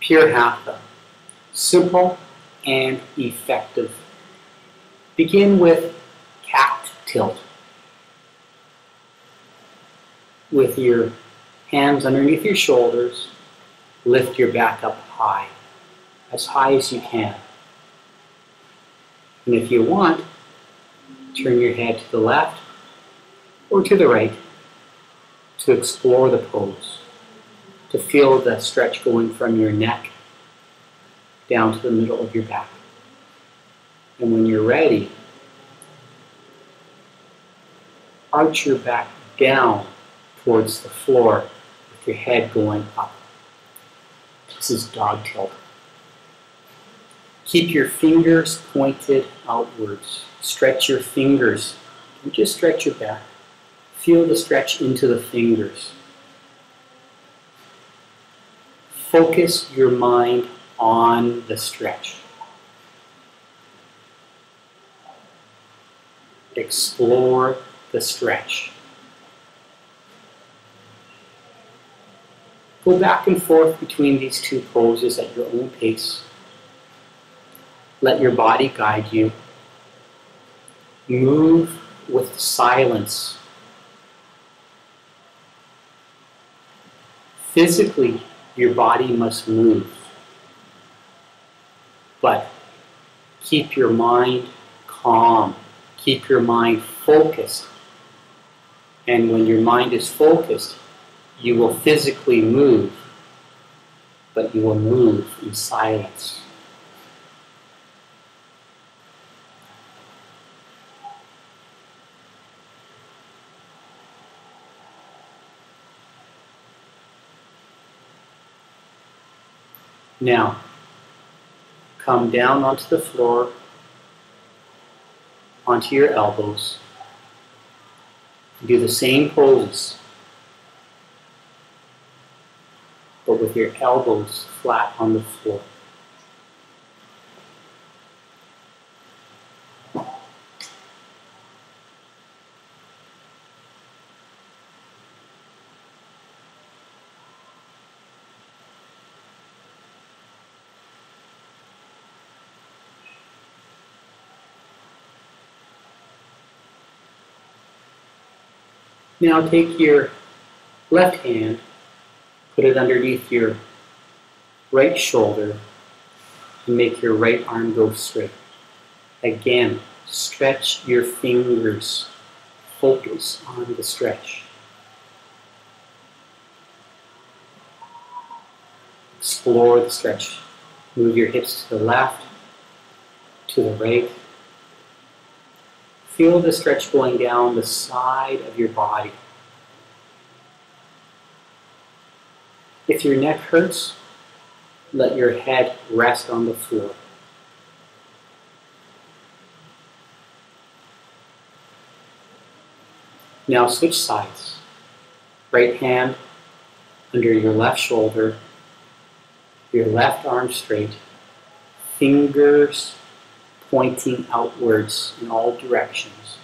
Pure Hatha. Simple and effective. Begin with cat tilt. With your hands underneath your shoulders, lift your back up high as you can. And if you want, turn your head to the left or to the right to explore the pose, to feel the stretch going from your neck down to the middle of your back. And when you're ready, arch your back down towards the floor with your head going up. This is dog tilt. Keep your fingers pointed outwards. Stretch your fingers. Don't just stretch your back. Feel the stretch into the fingers. Focus your mind on the stretch. Explore the stretch. Go back and forth between these two poses at your own pace. Let your body guide you. Move with silence. Physically, your body must move, but keep your mind calm. Keep your mind focused. And when your mind is focused, you will physically move, but you will move in silence. Now, come down onto the floor, onto your elbows. Do the same poses, but with your elbows flat on the floor. Now take your left hand, put it underneath your right shoulder, and make your right arm go straight. Again, stretch your fingers. Focus on the stretch. Explore the stretch. Move your hips to the left, to the right. Feel the stretch going down the side of your body. If your neck hurts, let your head rest on the floor. Now switch sides. Right hand under your left shoulder, your left arm straight, fingers pointing outwards in all directions.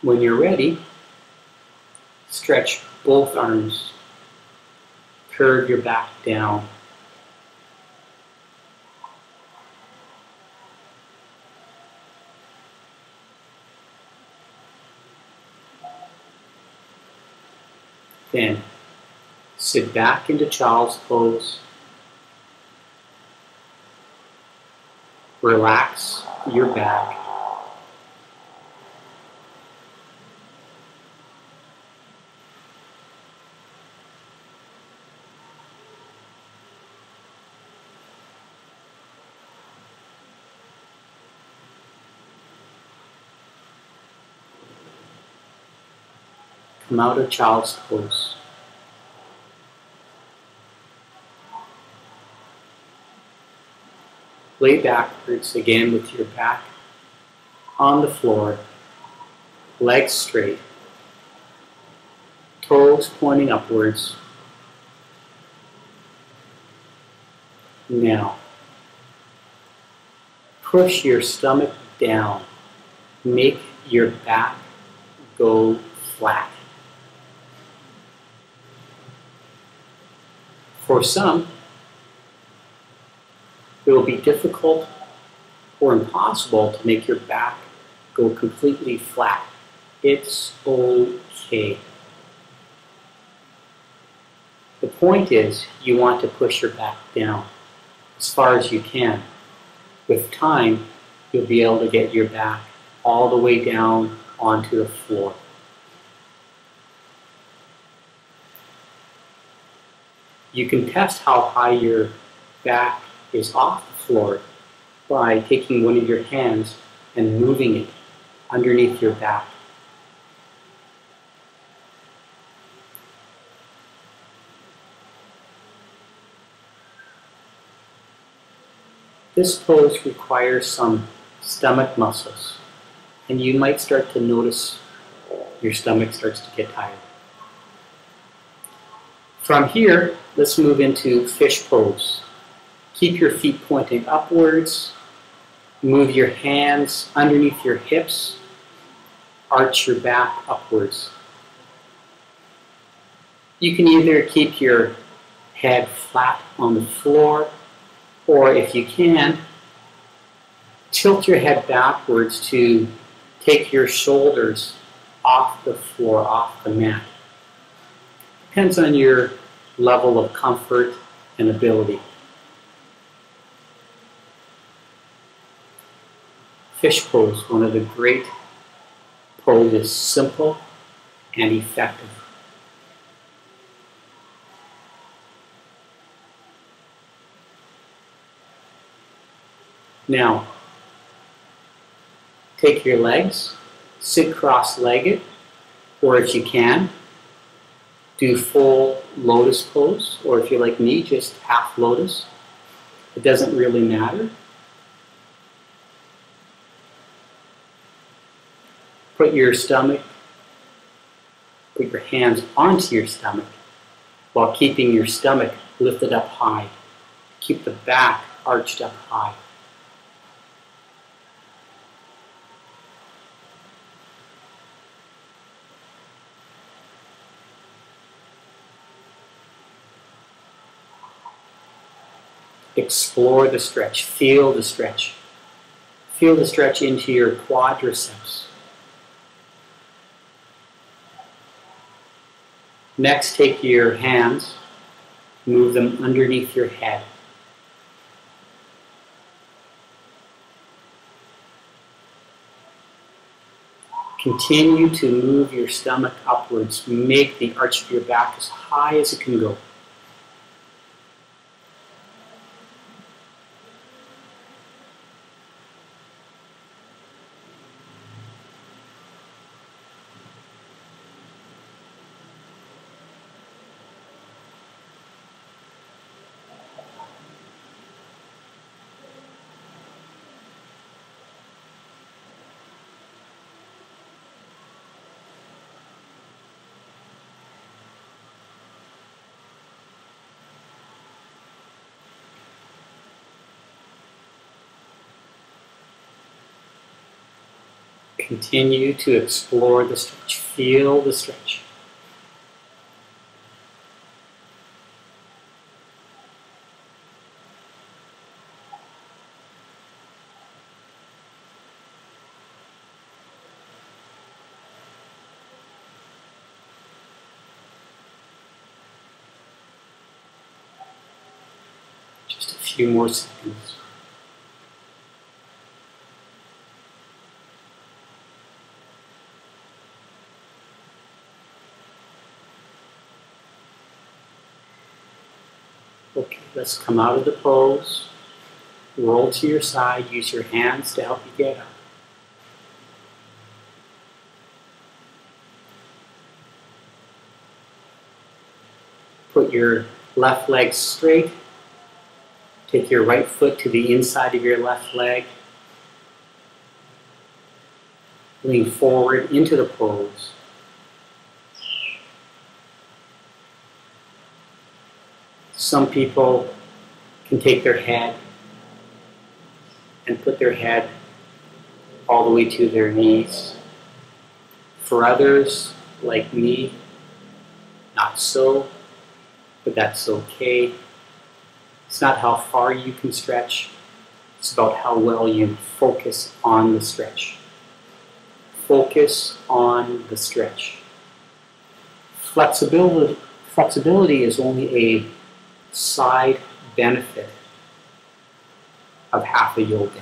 When you're ready, stretch both arms. Curve your back down. Then sit back into child's pose. Relax your back. Come out of child's pose. Lay backwards again with your back on the floor. legs straight, toes pointing upwards. Now, push your stomach down. Make your back go flat. For some, it will be difficult or impossible to make your back go completely flat. It's okay. The point is, you want to push your back down as far as you can. With time, you'll be able to get your back all the way down onto the floor. You can test how high your back is off the floor by taking one of your hands and moving it underneath your back. This pose requires some stomach muscles, and you might start to notice your stomach starts to get tired. From here, let's move into fish pose. Keep your feet pointing upwards. Move your hands underneath your hips. Arch your back upwards. You can either keep your head flat on the floor, or if you can, tilt your head backwards to take your shoulders off the floor, off the mat. Depends on your level of comfort and ability. Fish pose, one of the great poses, simple and effective. Now, take your legs, sit cross-legged, or if you can, do full lotus pose, or if you're like me, just half lotus. It doesn't really matter. Put your hands onto your stomach while keeping your stomach lifted up high. Keep the back arched up high. Explore the stretch. Feel the stretch. Feel the stretch into your quadriceps. Next, take your hands, move them underneath your head. Continue to move your stomach upwards. Make the arch of your back as high as it can go. Continue to explore the stretch. Feel the stretch. Just a few more seconds. Okay, let's come out of the pose. Roll to your side. Use your hands to help you get up. Put your left leg straight. Take your right foot to the inside of your left leg. Lean forward into the pose. Some people can take their head and put their head all the way to their knees. For others, like me, not so, but that's okay. It's not how far you can stretch, it's about how well you focus on the stretch. Focus on the stretch. Flexibility is only a side benefit of Hatha yoga.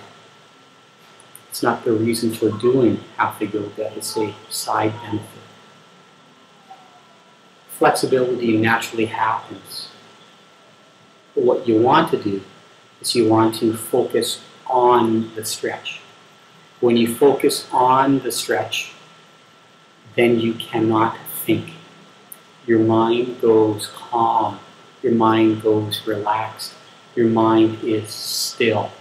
It's not the reason for doing Hatha yoga, it's a side benefit. Flexibility naturally happens. But what you want to do is you want to focus on the stretch. When you focus on the stretch, then you cannot think. Your mind goes calm. Your mind goes relaxed. Your mind is still.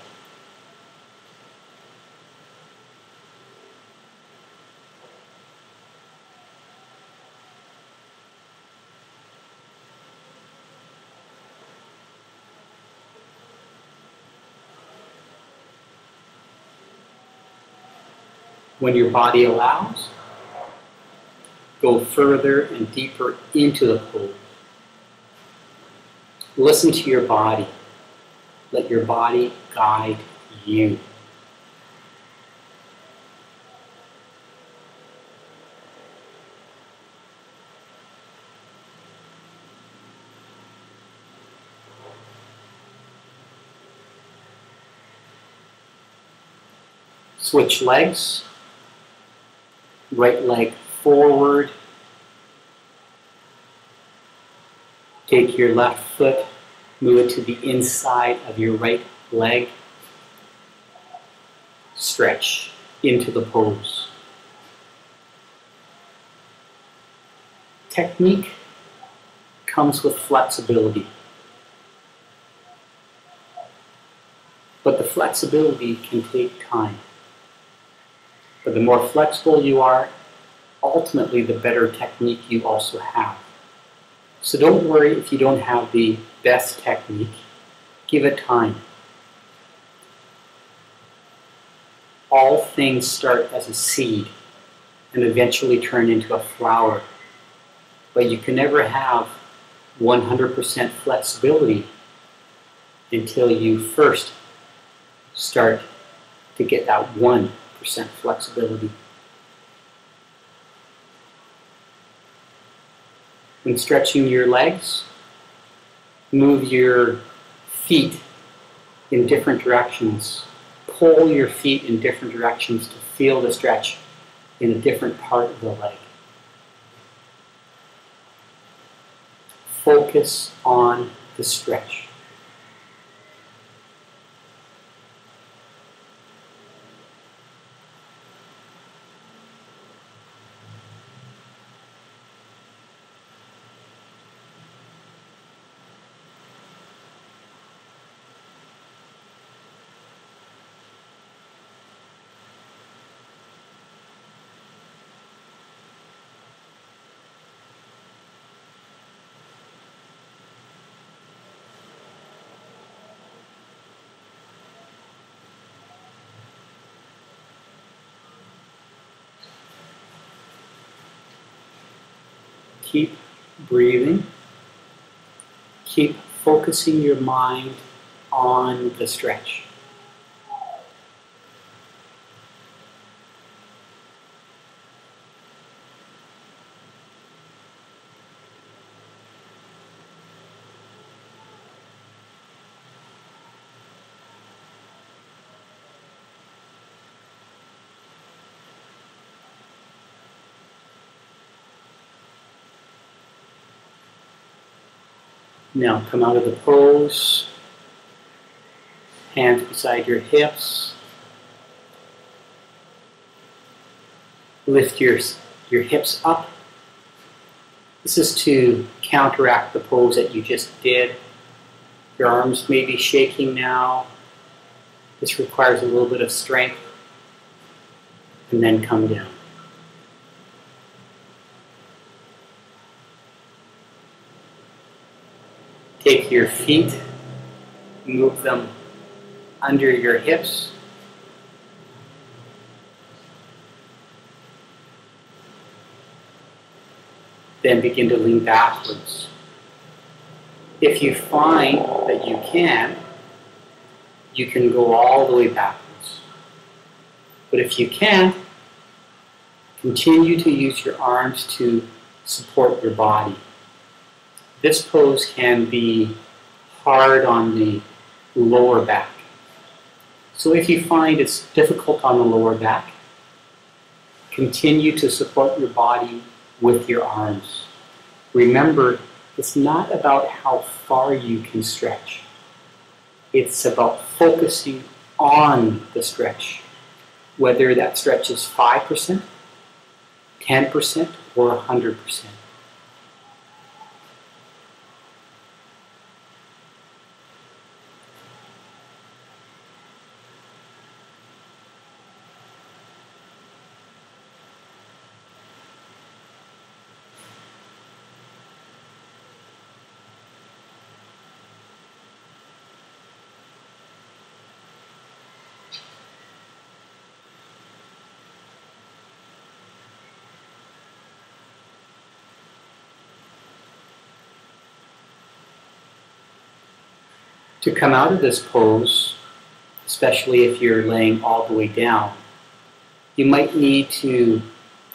When your body allows, go further and deeper into the pose. Listen to your body. Let your body guide you. Switch legs. Right leg forward. Take your left foot, move it to the inside of your right leg. Stretch into the pose. Technique comes with flexibility. But the flexibility can take time. But the more flexible you are, ultimately the better technique you also have. So don't worry if you don't have the best technique. Give it time. All things start as a seed and eventually turn into a flower. But you can never have 100% flexibility until you first start to get that 1% flexibility. When stretching your legs, move your feet in different directions. Pull your feet in different directions to feel the stretch in a different part of the leg. Focus on the stretch. Keep breathing. Keep focusing your mind on the stretch. Now come out of the pose, hands beside your hips, lift your hips up. This is to counteract the pose that you just did. Your arms may be shaking now. This requires a little bit of strength. and then come down. Take your feet, move them under your hips. Then begin to lean backwards. If you find that you can go all the way backwards. But if you can't, continue to use your arms to support your body. This pose can be hard on the lower back. So if you find it's difficult on the lower back, continue to support your body with your arms. Remember, it's not about how far you can stretch. It's about focusing on the stretch, whether that stretch is 5%, 10%, or 100%. To come out of this pose, especially if you're laying all the way down, you might need to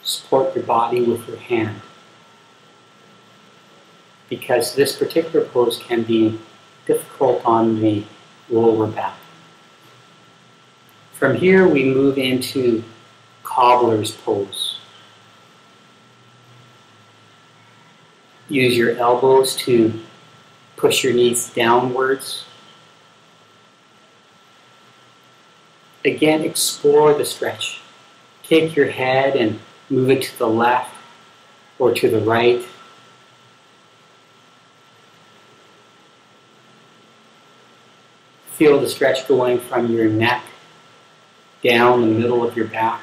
support your body with your hand, because this particular pose can be difficult on the lower back. From here, we move into cobbler's pose. Use your elbows to push your knees downwards. Again, explore the stretch. Take your head and move it to the left or to the right. Feel the stretch going from your neck down the middle of your back.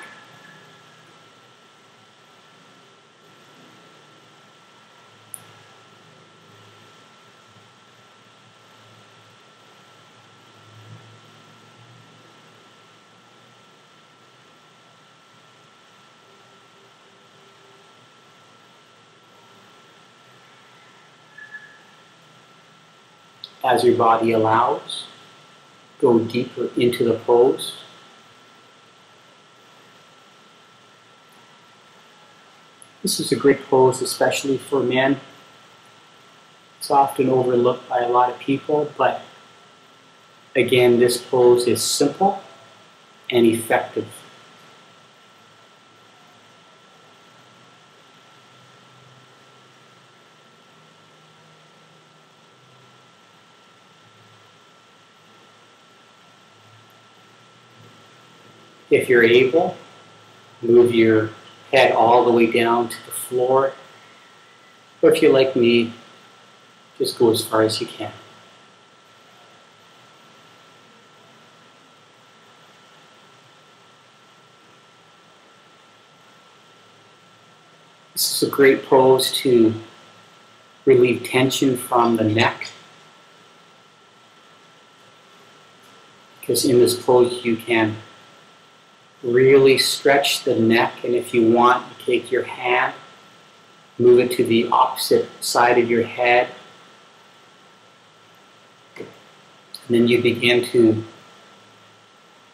As your body allows, go deeper into the pose. This is a great pose, especially for men. It's often overlooked by a lot of people, but again, this pose is simple and effective. If you're able, move your head all the way down to the floor. Or if you're like me, just go as far as you can. This is a great pose to relieve tension from the neck, because in this pose you can really stretch the neck, and if you want, you take your hand, move it to the opposite side of your head, and then you begin to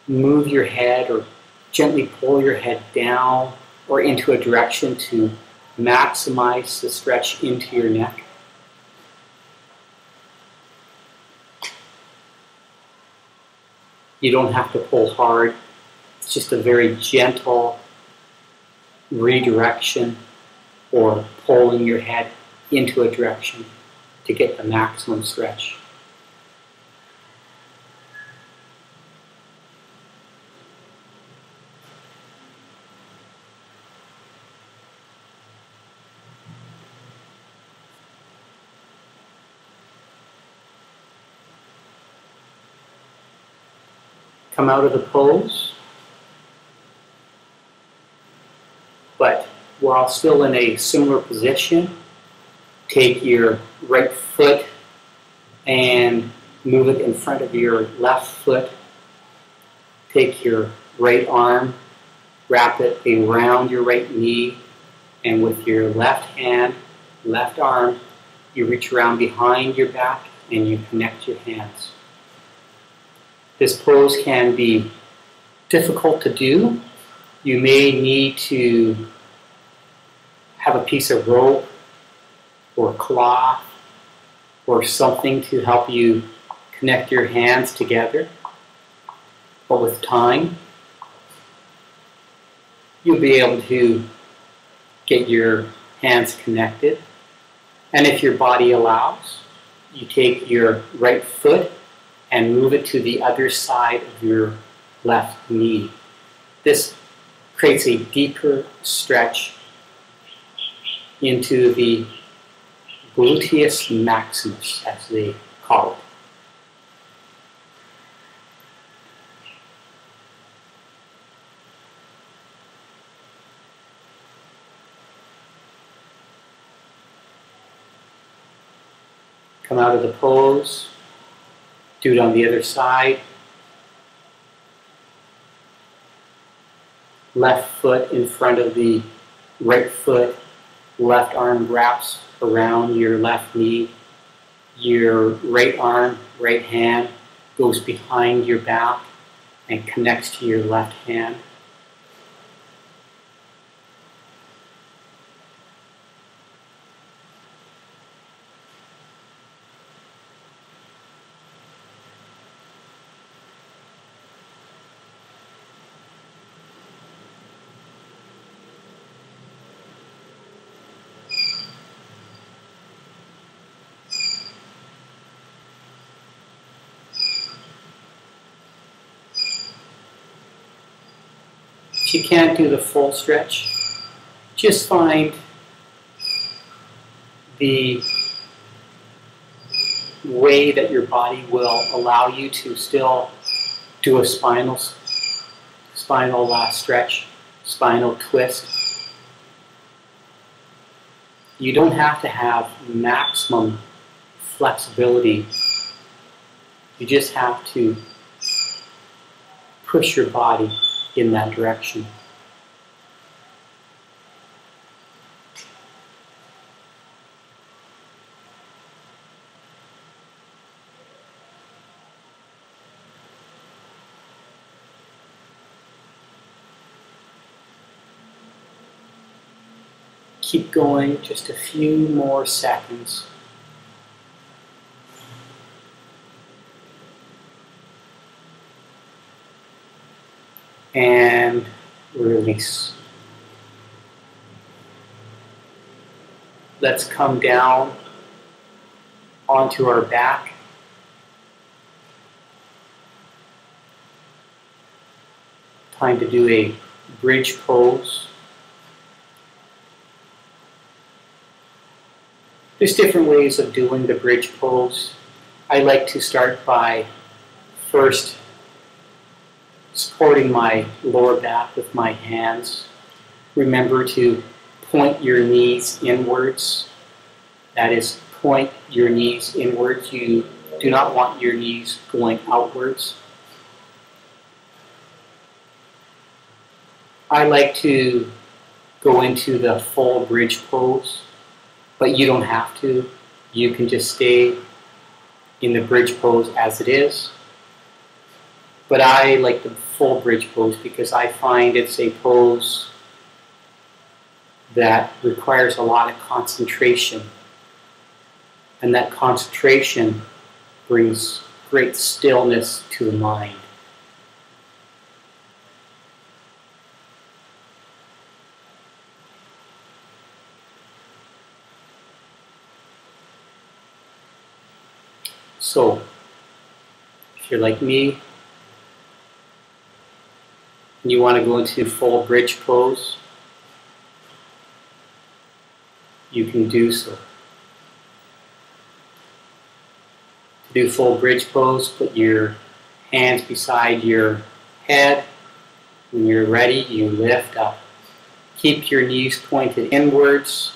move your head or gently pull your head down or into a direction to maximize the stretch into your neck. You don't have to pull hard. It's just a very gentle redirection or pulling your head into a direction to get the maximum stretch. Come out of the pose. while still in a similar position, take your right foot and move it in front of your left foot. Take your right arm, wrap it around your right knee, and with your left hand, left arm, you reach around behind your back and you connect your hands. This pose can be difficult to do. You may need to have a piece of rope or cloth or something to help you connect your hands together. But with time, you'll be able to get your hands connected. And if your body allows, you take your right foot and move it to the other side of your left knee. This creates a deeper stretch into the gluteus maximus, as they call it. Come out of the pose, do it on the other side. Left foot in front of the right foot, left arm wraps around your left knee. Your right arm, right hand goes behind your back and connects to your left hand. If you can't do the full stretch, just find the way that your body will allow you to still do a spinal stretch, spinal twist. You don't have to have maximum flexibility. You just have to push your body in that direction. Keep going just a few more seconds. And release. Let's come down onto our back. Time to do a bridge pose. There's different ways of doing the bridge pose. I like to start by first supporting my lower back with my hands. Remember to point your knees inwards. That is, point your knees inwards. You do not want your knees going outwards. I like to go into the full bridge pose, but you don't have to. You can just stay in the bridge pose as it is. But I like the full bridge pose because I find it's a pose that requires a lot of concentration. And that concentration brings great stillness to the mind. So, if you're like me, and you want to go into full bridge pose, you can do so. To do full bridge pose, put your hands beside your head. When you're ready, you lift up. Keep your knees pointed inwards.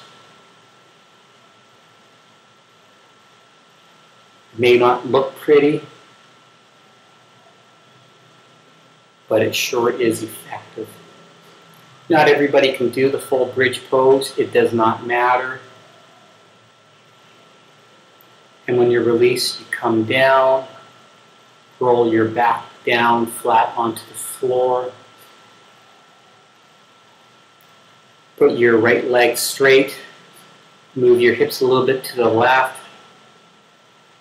It may not look pretty, but it sure is effective. Not everybody can do the full bridge pose. It does not matter. And when you release, you come down, roll your back down flat onto the floor. Put your right leg straight. Move your hips a little bit to the left.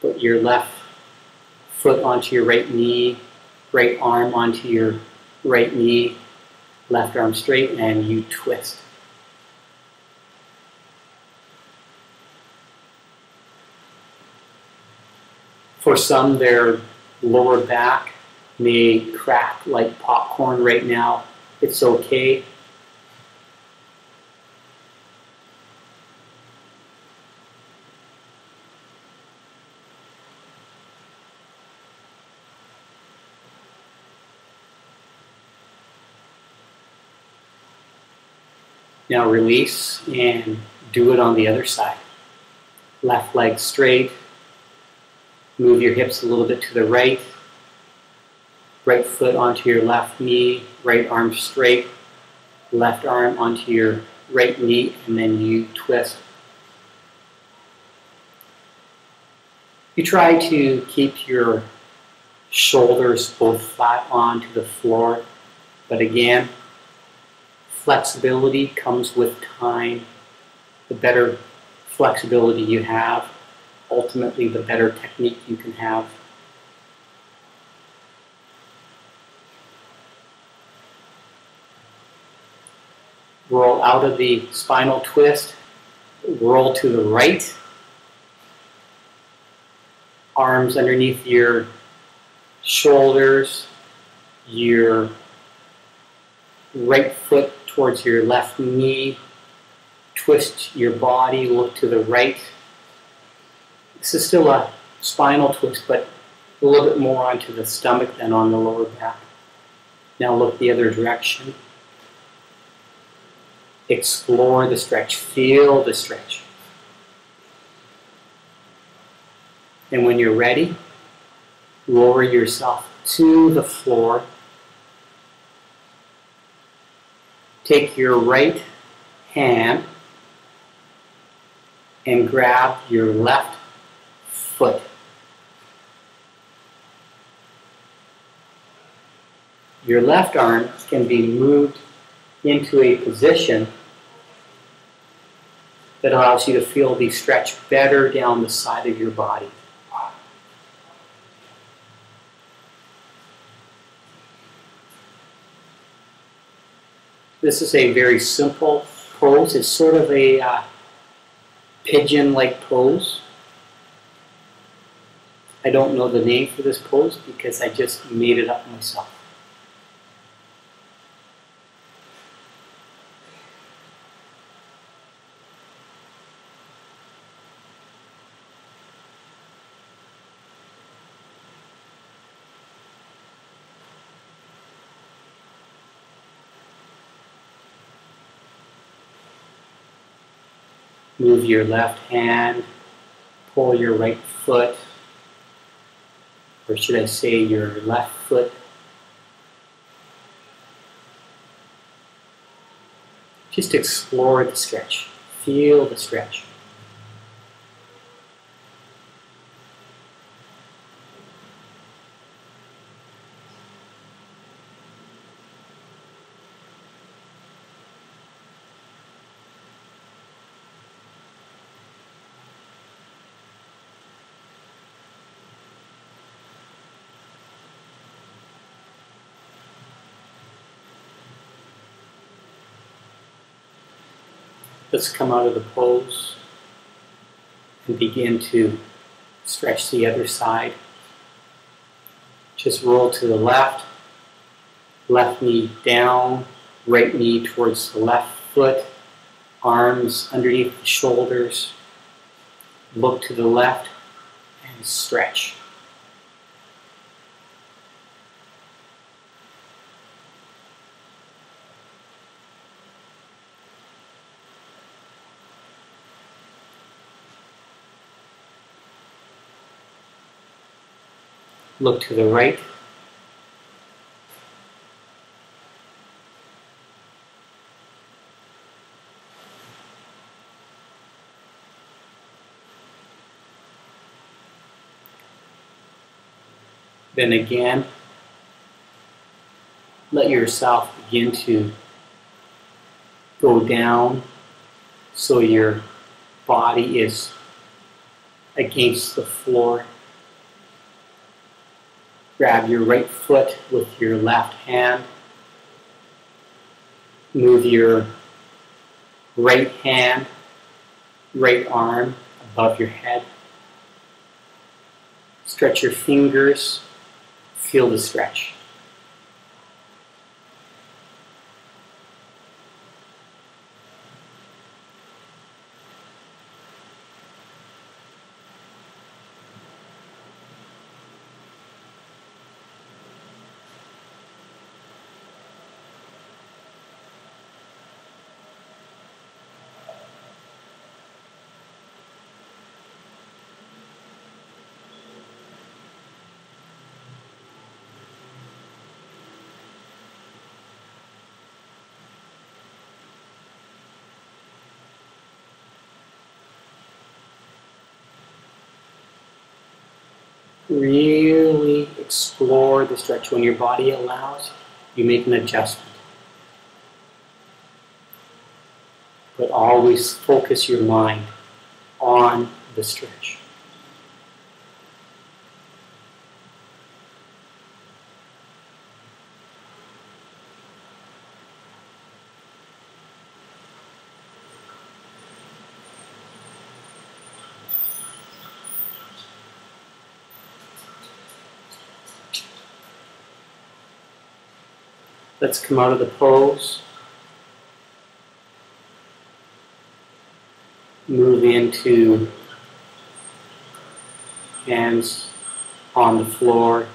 Put your left foot onto your right knee, right arm onto your right knee, left arm straight, and you twist. For some, their lower back may crack like popcorn right now. It's okay. Now release and do it on the other side. Left leg straight. Move your hips a little bit to the right. Right foot onto your left knee. Right arm straight. Left arm onto your right knee, and then you twist. You try to keep your shoulders both flat onto the floor, but again, flexibility comes with time. The better flexibility you have, ultimately the better technique you can have. Roll out of the spinal twist, roll to the right. Arms underneath your shoulders, your right foot towards your left knee. Twist your body, look to the right. This is still a spinal twist, but a little bit more onto the stomach than on the lower back. Now look the other direction. Explore the stretch, feel the stretch. And when you're ready, lower yourself to the floor. Take your right hand and grab your left foot. Your left arm can be moved into a position that allows you to feel the stretch better down the side of your body. This is a very simple pose. It's sort of a pigeon-like pose. I don't know the name for this pose because I just made it up myself. Move your left hand, pull your right foot, or should I say your left foot. Just explore the stretch, feel the stretch. Let's come out of the pose and begin to stretch the other side. Just roll to the left, left knee down, right knee towards the left foot, arms underneath the shoulders. Look to the left and stretch. Look to the right. Then again, let yourself begin to go down so your body is against the floor. Grab your right foot with your left hand. Move your right hand, right arm above your head. Stretch your fingers. Feel the stretch. Really explore the stretch. When your body allows, you make an adjustment. But always focus your mind on the stretch. Let's come out of the pose. Move into hands on the floor,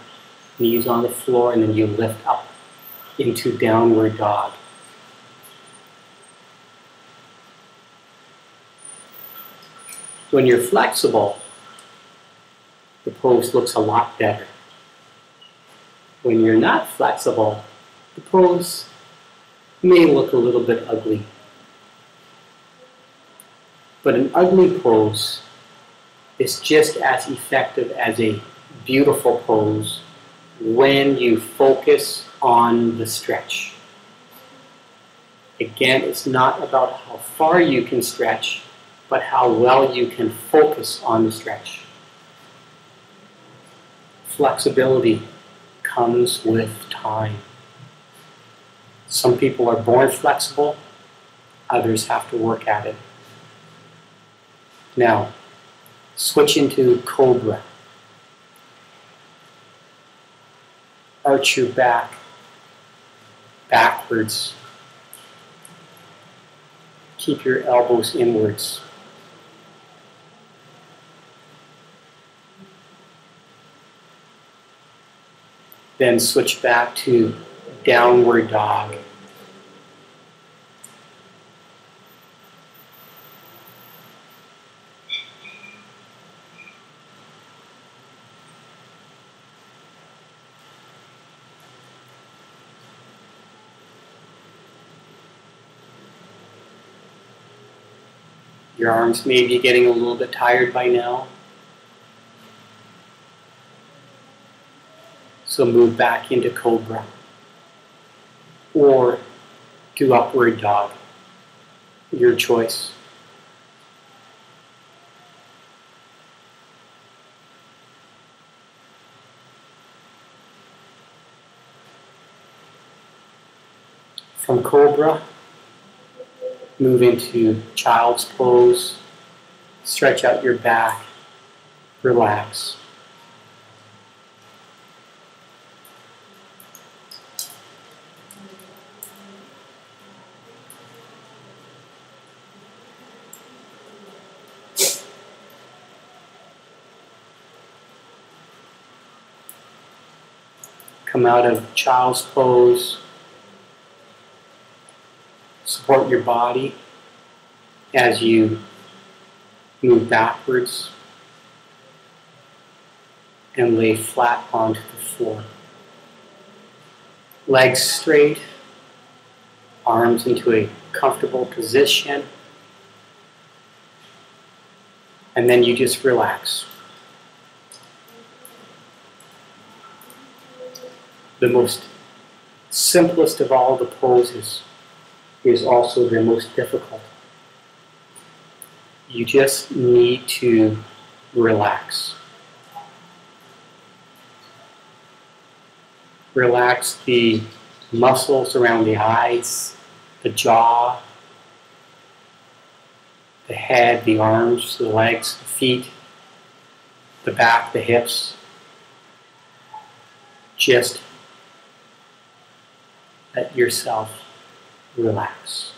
knees on the floor, and then you lift up into downward dog. When you're flexible, the pose looks a lot better. When you're not flexible, the pose may look a little bit ugly. But an ugly pose is just as effective as a beautiful pose when you focus on the stretch. Again, it's not about how far you can stretch, but how well you can focus on the stretch. Flexibility comes with time. Some people are born flexible, others have to work at it. Now, switch into cobra. Arch your back backwards. Keep your elbows inwards. Then switch back to downward dog. Your arms may be getting a little bit tired by now. So move back into cobra. Or do upward dog. Your choice. From cobra, move into child's pose. Stretch out your back. Relax. Come out of child's pose. Support your body as you move backwards and lay flat onto the floor. Legs straight, arms into a comfortable position, and then you just relax. The most simplest of all the poses is also the most difficult. You just need to relax. Relax the muscles around the eyes, the jaw, the head, the arms, the legs, the feet, the back, the hips. Just let yourself relax.